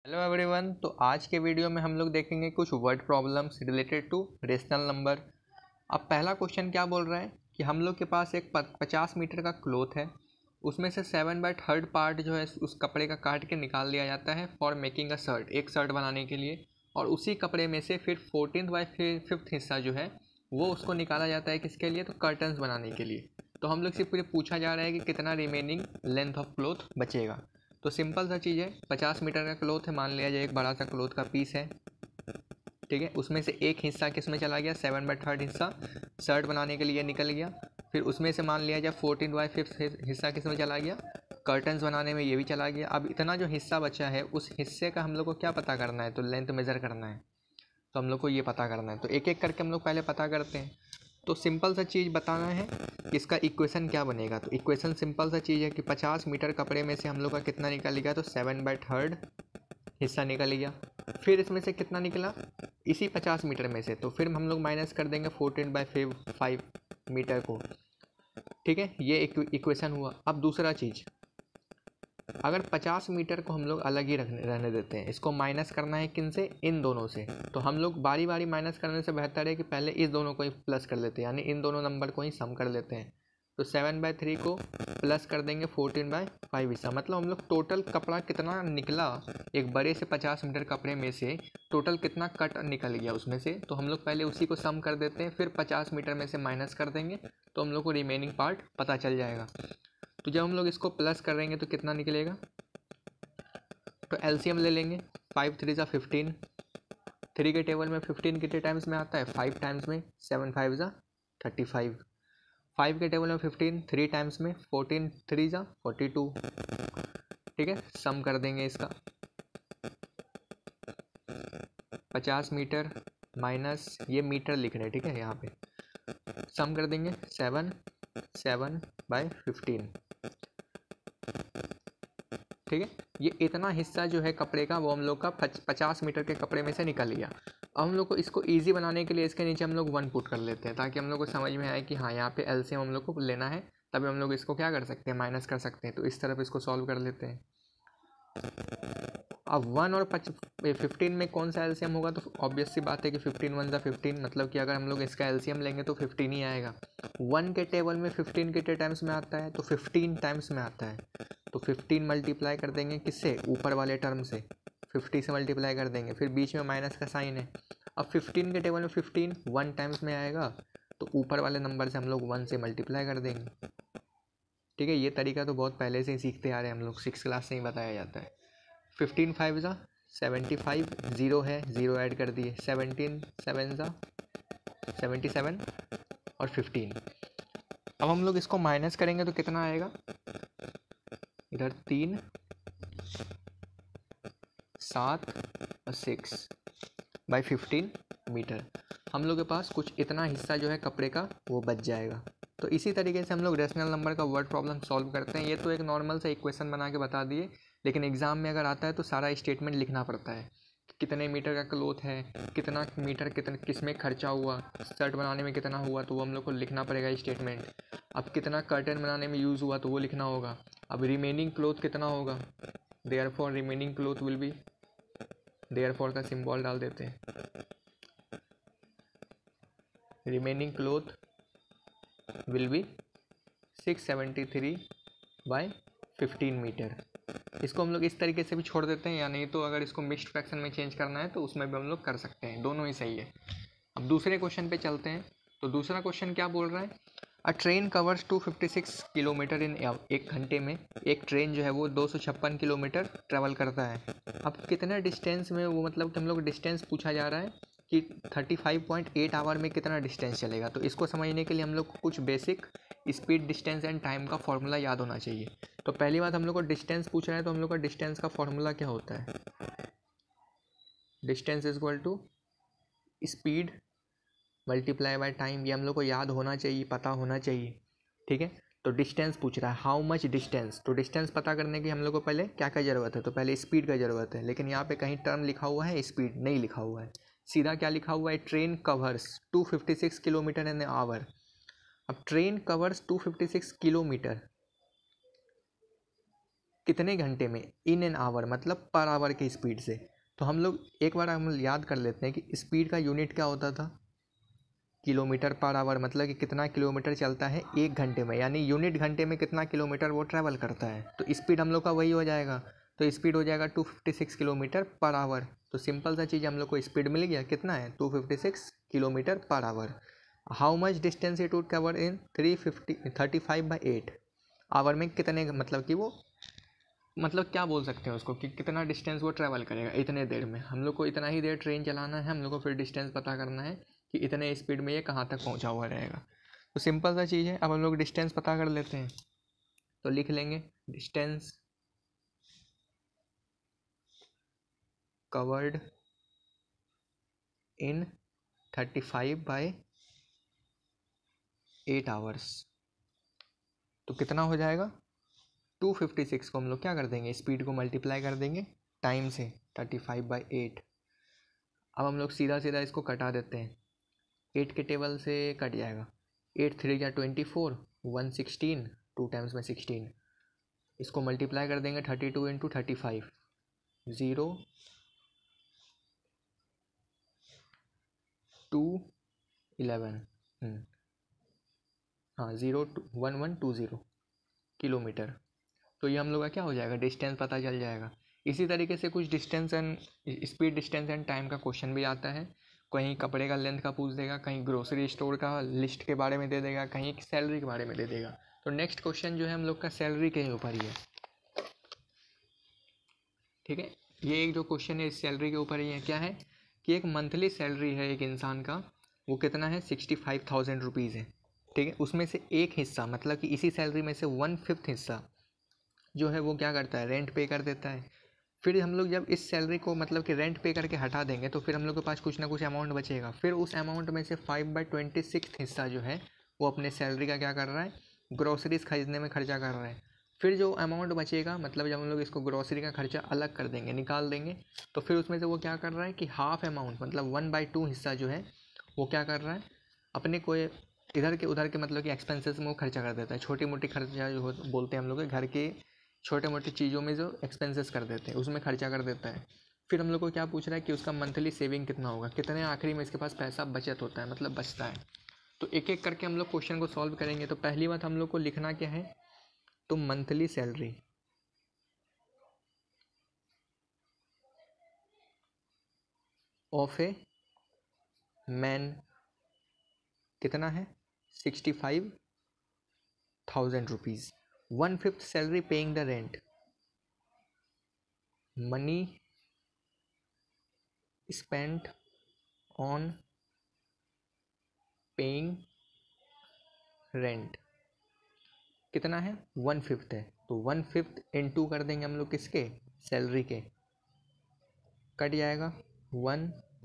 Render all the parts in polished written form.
Hello everyone. तो आज के वीडियो में हम लोग देखेंगे कुछ word problems related to rational number. अब पहला क्वेश्चन क्या बोल रहा है कि हम लोग के पास एक 50 मीटर का क्लॉथ है, उसमें से 7/3 पार्ट जो है उस कपड़े का काट के निकाल लिया जाता है फॉर मेकिंग अ शर्ट, एक शर्ट बनाने के लिए। और उसी कपड़े में से फिर 14/5 हिस्सा जो है वो उसको निकाला जाता है किसके लिए, तो कर्टन्स बनाने के लिए। तो हम लोग से पूरे पूछा जा रहा है कि कितना रिमेनिंग लेंथ ऑफ क्लॉथ बचेगा। तो सिंपल सा चीज़ है, 50 मीटर का क्लॉथ है, मान लिया जाए एक बड़ा सा क्लॉथ का पीस है, ठीक है। उसमें से एक हिस्सा किस में चला गया, 7/3 हिस्सा शर्ट बनाने के लिए निकल गया। फिर उसमें से मान लिया जाए 14/5 हिस्सा किस में चला गया, कर्टन्स बनाने में, ये भी चला गया। अब इतना जो हिस्सा बचा है उस हिस्से का हम लोग को क्या पता करना है, तो लेंथ मेज़र करना है। तो हम लोग को ये पता करना है, तो एक एक करके हम लोग पहले पता करते हैं। तो सिंपल सा चीज़ बताना है कि इसका इक्वेशन क्या बनेगा। तो इक्वेशन सिंपल सा चीज़ है कि 50 मीटर कपड़े में से हम लोग का कितना निकल गया, तो 7/3 हिस्सा निकल गया। फिर इसमें से कितना निकला, इसी 50 मीटर में से, तो फिर हम लोग माइनस कर देंगे 14/5 मीटर को, ठीक है। ये इक्वेशन हुआ। अब दूसरा चीज़, अगर 50 मीटर को हम लोग अलग ही रहने देते हैं, इसको माइनस करना है किन से, इन दोनों से। तो हम लोग बारी बारी माइनस करने से बेहतर है कि पहले इस दोनों को ही प्लस कर लेते हैं, यानी इन दोनों नंबर को ही सम कर लेते हैं। तो 7/3 को प्लस कर देंगे 14/5 हिस्सा, मतलब हम लोग टोटल कपड़ा कितना निकला, एक बड़े से 50 मीटर कपड़े में से टोटल कितना कट निकल गया उसमें से, तो हम लोग पहले उसी को सम कर देते हैं, फिर 50 मीटर में से माइनस कर देंगे, तो हम लोग को रिमेनिंग पार्ट पता चल जाएगा। तो जब हम लोग इसको प्लस करेंगे तो कितना निकलेगा, तो एलसीएम ले लेंगे, 5 3 ज़ा 15, 3 के टेबल में 15 कितने टाइम्स में आता है, 5 टाइम्स में, 7 5 ज़ा 35, 5 के टेबल में 15 3 टाइम्स में, 14 3 ज़ा 42, ठीक है। सम कर देंगे इसका, 50 मीटर माइनस ये मीटर लिख रहे हैं, ठीक है, यहाँ पे सम कर देंगे 7/15, ठीक है। ये इतना हिस्सा जो है कपड़े का वो हम लोग का 50 मीटर के कपड़े में से निकल गया। अब हम लोग को इसको इजी बनाने के लिए इसके नीचे हम लोग 1 पुट कर लेते हैं, ताकि हम लोग को समझ में आए कि हाँ यहाँ पे एलसीएम हम लोग को लेना है, तभी हम लोग इसको क्या कर सकते हैं, माइनस कर सकते हैं। तो इस तरफ इसको सॉल्व कर लेते हैं। अब 1 और 15 में कौन सा एलसीएम होगा, तो ऑब्वियस सी बात है कि 15 1 ज़ा 15, मतलब कि अगर हम लोग इसका एलसीएम लेंगे तो 15 ही आएगा। 1 के टेबल में 15 कितने टाइम्स में आता है, तो 15 टाइम्स में आता है। तो 15 मल्टीप्लाई कर देंगे किससे, ऊपर वाले टर्म से, 50 से मल्टीप्लाई कर देंगे, फिर बीच में माइनस का साइन है। अब 15 के टेबल में 15 1 टाइम्स में आएगा, तो ऊपर वाले नंबर से हम लोग 1 से मल्टीप्लाई कर देंगे, ठीक है। ये तरीका तो बहुत पहले से ही सीखते आ रहे हैं हम लोग, 6 क्लास से ही बताया जाता है। 15 5 ज़ा 75, ज़ीरो है, ज़ीरो ऐड कर दिए, 17 7 ज़ा 77 और 15। अब हम लोग इसको माइनस करेंगे तो कितना आएगा, इधर 3 7 और 6/15 मीटर। हम लोग के पास कुछ इतना हिस्सा जो है कपड़े का वो बच जाएगा। तो इसी तरीके से हम लोग रेशनल नंबर का वर्ड प्रॉब्लम सॉल्व करते हैं। ये तो एक नॉर्मल सा इक्वेशन बना के बता दिए, लेकिन एग्जाम में अगर आता है तो सारा स्टेटमेंट लिखना पड़ता है। कितने मीटर का क्लॉथ है, कितना मीटर कितना किस में खर्चा हुआ, शर्ट बनाने में कितना हुआ, तो वो हम लोग को लिखना पड़ेगा स्टेटमेंट। अब कितना कर्टन बनाने में यूज़ हुआ तो वो लिखना होगा। अब रिमेनिंग क्लॉथ कितना होगा, therefore remaining cloth will be, therefore का सिंबल डाल देते हैं, remaining cloth will be 673/15 metre. इसको हम लोग इस तरीके से भी छोड़ देते हैं, या नहीं तो अगर इसको मिक्स्ड फ्रैक्शन में चेंज करना है तो उसमें भी हम लोग कर सकते हैं, दोनों ही सही है। अब दूसरे क्वेश्चन पे चलते हैं। तो दूसरा क्वेश्चन क्या बोल रहा है, अ ट्रेन कवर्स 256 किलोमीटर इन, एक घंटे में एक ट्रेन जो है वो 256 किलोमीटर ट्रेवल करता है। अब कितने डिस्टेंस में वो, मतलब कि हम लोग डिस्टेंस पूछा जा रहा है कि 35.8 आवर में कितना डिस्टेंस चलेगा। तो इसको समझने के लिए हम लोग को कुछ basic speed, distance and time का फॉर्मूला याद होना चाहिए। तो पहली बात, हम लोग को डिस्टेंस पूछ रहा है, तो हम लोग का डिस्टेंस का फॉर्मूला क्या होता है, distance is equal to speed multiply by time. ये हम लोग को याद होना चाहिए, पता होना चाहिए, ठीक है। तो डिस्टेंस पूछ रहा है, हाउ मच डिस्टेंस। तो डिस्टेंस पता करने की हम लोग को पहले क्या क्या ज़रूरत है, तो पहले स्पीड का ज़रूरत है। लेकिन यहाँ पे कहीं टर्म लिखा हुआ है, स्पीड नहीं लिखा हुआ है, सीधा क्या लिखा हुआ है, train covers 256 kilometre in hour. अब ट्रेन कवर्स 256 किलोमीटर, कितने घंटे में, इन एन आवर मतलब पर आवर की स्पीड से। तो हम लोग एक बार हम याद कर लेते हैं कि स्पीड का यूनिट क्या होता था, किलोमीटर पर आवर, मतलब कि कितना किलोमीटर चलता है एक घंटे में, यानी यूनिट घंटे में कितना किलोमीटर वो ट्रैवल करता है। तो स्पीड हम लोग का वही हो जाएगा, तो स्पीड हो जाएगा 256 किलोमीटर पर आवर। तो सिंपल सा चीज़, हम लोग को स्पीड मिल गया, कितना है 256 kilometre per hour. How much distance it would cover in 35/8 hour में, कितने मतलब कि वो मतलब क्या बोल सकते हैं उसको कि कितना डिस्टेंस वो ट्रैवल करेगा इतने देर में। हम लोग को इतना ही देर ट्रेन चलाना है, हम लोग को फिर डिस्टेंस पता करना है कि इतने स्पीड में ये कहाँ तक पहुँचा हुआ रहेगा। तो सिंपल सा चीज़ है। अब हम लोग डिस्टेंस पता कर लेते हैं, तो लिख लेंगे डिस्टेंस कवर्ड इन 35/8 आवर्स। तो कितना हो जाएगा, 256 को हम लोग क्या कर देंगे, स्पीड को मल्टीप्लाई कर देंगे टाइम से 35/8। अब हम लोग सीधा सीधा इसको कटा देते हैं, 8 के टेबल से कट जाएगा, 8 3 या 24, 116, 2 टाइम्स में 16। इसको मल्टीप्लाई कर देंगे 32 इंटू 35, 0 2 11, हाँ 01120 किलोमीटर। तो ये हम लोग का क्या हो जाएगा, डिस्टेंस पता चल जाएगा। इसी तरीके से कुछ distance and speed, distance and time का क्वेश्चन भी आता है। कहीं कपड़े का लेंथ का पूछ देगा, कहीं ग्रोसरी स्टोर का लिस्ट के बारे में दे देगा, कहीं सैलरी के बारे में दे देगा। तो नेक्स्ट क्वेश्चन जो है हम लोग का सैलरी के ऊपर ही है, ठीक है। ये एक जो क्वेश्चन है इस सैलरी के ऊपर ही है। क्या है कि एक मंथली सैलरी है एक इंसान का, वो कितना है 65,000 रुपीज़ है, ठीक है। उसमें से एक हिस्सा मतलब कि इसी सैलरी में से 1/5 हिस्सा जो है वो क्या करता है, रेंट पे कर देता है। फिर हम लोग जब इस सैलरी को मतलब कि रेंट पे करके हटा देंगे तो फिर हम लोग के पास कुछ ना कुछ अमाउंट बचेगा। फिर उस अमाउंट में से 5/26 हिस्सा जो है वो अपने सैलरी का क्या कर रहा है, ग्रोसरीज खरीदने में खर्चा कर रहा है। फिर जो अमाउंट बचेगा, मतलब जब हम लोग इसको ग्रोसरी का खर्चा अलग कर देंगे, निकाल देंगे, तो फिर उसमें से वो क्या कर रहा है कि हाफ अमाउंट मतलब 1/2 हिस्सा जो है वो क्या कर रहा है, अपने कोई इधर के उधर के मतलब कि एक्सपेंसेस में वो खर्चा कर देता है। छोटी मोटी खर्चा जो बोलते हैं हम लोग घर के छोटे मोटे चीज़ों में जो एक्सपेंसेस कर देते हैं उसमें खर्चा कर देता है। फिर हम लोग को क्या पूछ रहा है कि उसका मंथली सेविंग कितना होगा, कितने आखिरी में इसके पास पैसा बचत होता है, मतलब बचता है। तो एक एक करके हम लोग क्वेश्चन को सॉल्व करेंगे। तो पहली बात हम लोग को लिखना क्या है, तो monthly salary of a man कितना है 65,000 rupees, 1/5 salary paying the rent, money spent on paying rent कितना है 1/5 है। तो 1/5 इंटू कर देंगे हम लोग किसके, सैलरी के, कट जाएगा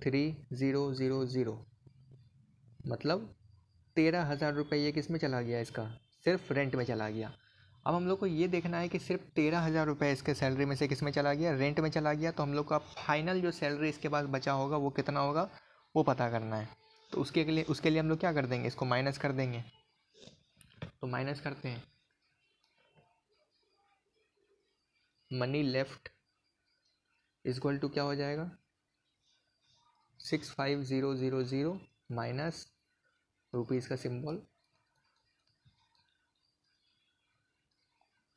13,000, मतलब 13,000 रुपये ये किस में चला गया, इसका सिर्फ रेंट में चला गया। अब हम लोग को ये देखना है कि सिर्फ 13,000 रुपये इसके सैलरी में से किस में चला गया, रेंट में चला गया। तो हम लोग का फाइनल जो सैलरी इसके पास बचा होगा वो कितना होगा वो पता करना है। तो उसके लिए हम लोग क्या कर देंगे, इसको माइनस कर देंगे। तो माइनस करते हैं, मनी लेफ्ट इक्वल टू क्या हो जाएगा 65,000 माइनस रुपीज़ का सिंबल।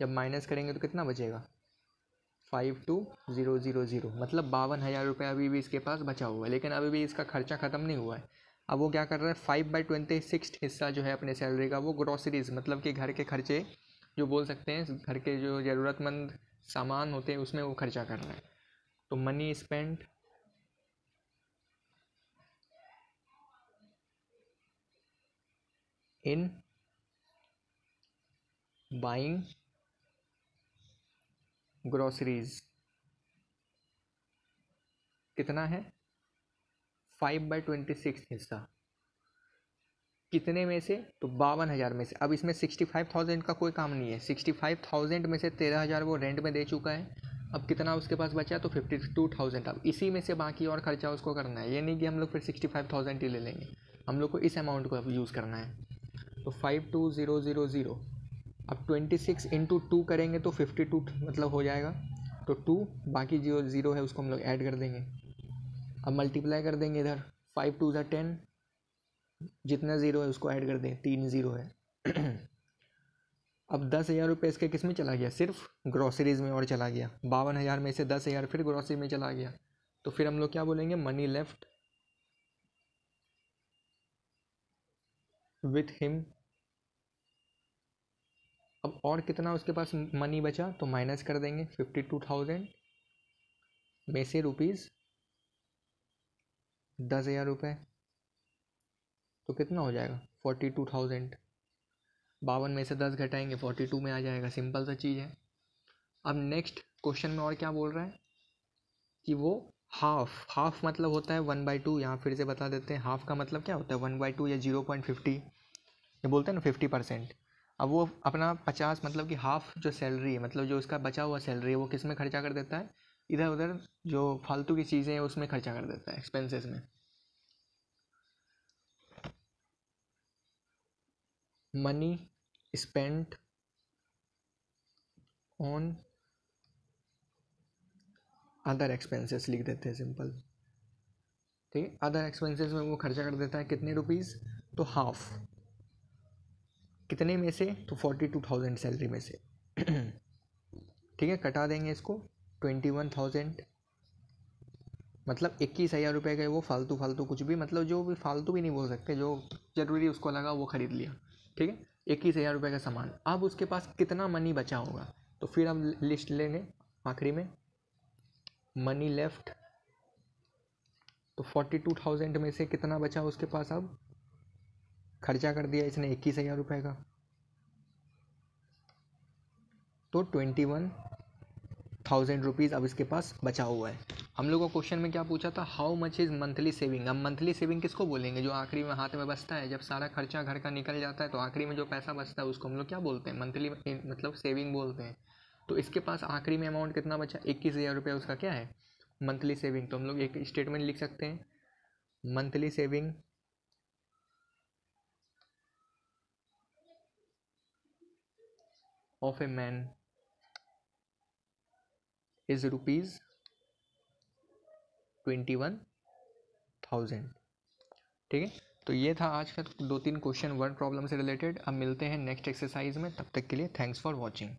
जब माइनस करेंगे तो कितना बचेगा 52,000, मतलब 52,000 रुपये अभी भी इसके पास बचा हुआ है। लेकिन अभी भी इसका खर्चा ख़त्म नहीं हुआ है। अब वो क्या कर रहा है 5/26 हिस्सा जो है अपने सैलरी का वो ग्रोसरीज मतलब कि घर के खर्चे जो बोल सकते हैं, घर के जो ज़रूरतमंद सामान होते हैं उसमें वो खर्चा कर रहा है। तो money spend in buying groceries कितना है 5/26 हिस्सा, कितने में से, तो 52,000 में से। अब इसमें 65,000 का कोई काम नहीं है, 65,000 में से 13,000 वो रेंट में दे चुका है। अब कितना उसके पास बचा, तो 52,000। अब इसी में से बाकी और खर्चा उसको करना है, ये नहीं कि हम लोग फिर 65,000 ही ले लेंगे, हम लोग को इस अमाउंट को अब यूज़ करना है। तो 52,000 अब 26 इंटू 2 करेंगे तो 52 मतलब हो जाएगा, तो 2 बाकी जो ज़ीरो है उसको हम लोग ऐड कर देंगे। अब मल्टीप्लाई कर देंगे इधर, 5 2 ज़ा 10, जितना ज़ीरो है उसको ऐड कर दें, 3 ज़ीरो है। अब 10,000 रुपये इसके किस में चला गया, सिर्फ ग्रॉसरीज़ में और चला गया। 52,000 में से 10,000 फिर ग्रॉसरी में चला गया, तो फिर हम लोग क्या बोलेंगे, मनी लेफ्ट विथ हिम। अब और कितना उसके पास मनी बचा, तो माइनस कर देंगे 52,000 में से रुपीज़ 10,000 रुपये, तो कितना हो जाएगा 42,000। 52 में से 10 घटाएंगे 42 में आ जाएगा, सिंपल सा चीज़ है। अब नेक्स्ट क्वेश्चन में और क्या बोल रहा है कि वो हाफ मतलब होता है 1/2। यहाँ फिर से बता देते हैं, हाफ का मतलब क्या होता है 1/2 या 0.50, ये बोलते हैं ना 50%। अब वो अपना 50 मतलब कि हाफ जो सैलरी है, मतलब जो उसका बचा हुआ सैलरी है, वो किस में खर्चा कर देता है, इधर उधर जो फालतू की चीज़ें हैं उसमें खर्चा कर देता है, एक्सपेंसेस में। Money spent on other expenses लिख देते हैं, सिंपल। ठीक है, अदर एक्सपेंसेस में वो खर्चा कर देता है कितने रुपीज़, तो हाफ। कितने में से, तो 42,000 सैलरी में से। ठीक है, कटा देंगे इसको 21,000, मतलब 21,000 रुपये का वो फालतू कुछ भी, मतलब जो भी फालतू भी नहीं बोल सकते, जो ज़रूरी उसको लगा वो ख़रीद लिया। ठीक है, 21,000 रुपये का सामान। अब उसके पास कितना मनी बचा होगा, तो फिर हम लिस्ट लेंगे आखिरी में, मनी लेफ्ट, तो 42,000 में से कितना बचा उसके पास, अब खर्चा कर दिया इसने 21,000 रुपये का, तो 21,000 रुपीज़ अब इसके पास बचा हुआ है। हम लोग को क्वेश्चन में क्या पूछा था, how much is monthly saving. अब मंथली सेविंग किसको बोलेंगे, जो आखिरी में हाथ में बचता है, जब सारा खर्चा घर का निकल जाता है तो आखिरी में जो पैसा बचता है उसको हम लोग क्या बोलते हैं, मंथली मतलब सेविंग बोलते हैं। तो इसके पास आखिरी में अमाउंट कितना बचा, 21,000 रुपये उसका क्या है, मंथली सेविंग। तो हम लोग एक स्टेटमेंट लिख सकते हैं, monthly saving of a man is ₹21,000। ठीक है, तो ये था आज का 2-3 क्वेश्चन वर्ड प्रॉब्लम से रिलेटेड। अब मिलते हैं नेक्स्ट एक्सरसाइज में, तब तक के लिए थैंक्स फॉर वॉचिंग।